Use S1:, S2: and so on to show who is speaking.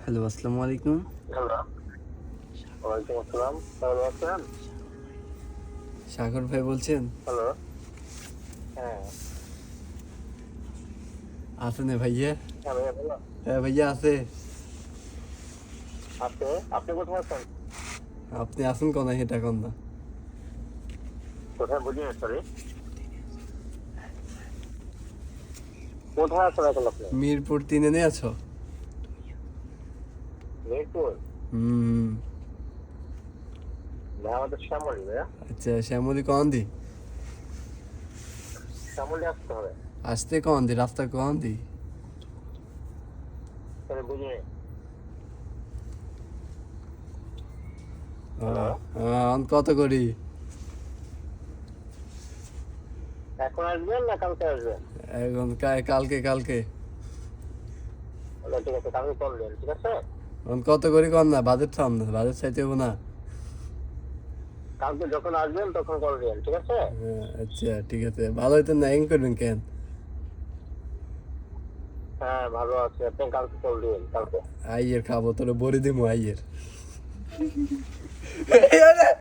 S1: Hello, আসসালামু আলাইকুম।
S2: Hello, ওয়ালাইকুম আসসালাম। ভালো আছেন?
S1: সাগর ভাই বলছেন?
S2: হ্যালো, হ্যাঁ,
S1: আছে না ভাইয়া?
S2: হ্যাঁ ভাইয়া বলো।
S1: হ্যাঁ ভাইয়া আছে।
S2: আছে, আপনি কোথায় আছেন?
S1: আপনি আসুন কোন এটা কোন না।
S2: কোথায় বুঝিনি, সরি। কোথায় আছেন এখন আপনি?
S1: মিরপুর 3 এনে আছো?
S2: মিরপুর?
S1: হুম।
S2: না, আমাদের শ্যামলী ভাইয়া।
S1: আচ্ছা, শ্যামলি কোন দি?
S2: শ্যামলী আসতে হবে।
S1: আসতে কোন দি? রাস্তা কোন দি?
S2: সরি বুঝিনি।
S1: কত করি?
S2: এখন আসবেন না কালকে আসবেন?
S1: এখন কালকে কালকে।
S2: ঠিক আছে, কালকে কল দেন, ঠিক আছে?
S1: এখন কত করি কোন না, বাজেট থাম না, বাজেট চাইতে হবো না।
S2: কালকে যখন আসবেন তখন কল দেন, ঠিক আছে?
S1: আচ্ছা ঠিক আছে, ভালো হইতো না, এং করবেন কেন?
S2: হ্যাঁ, ভালো আছে, আপনি কালকে কল দিন, কালকে।
S1: আইয়ের খাবো, তোরে বড়ি দিমু আইয়ের।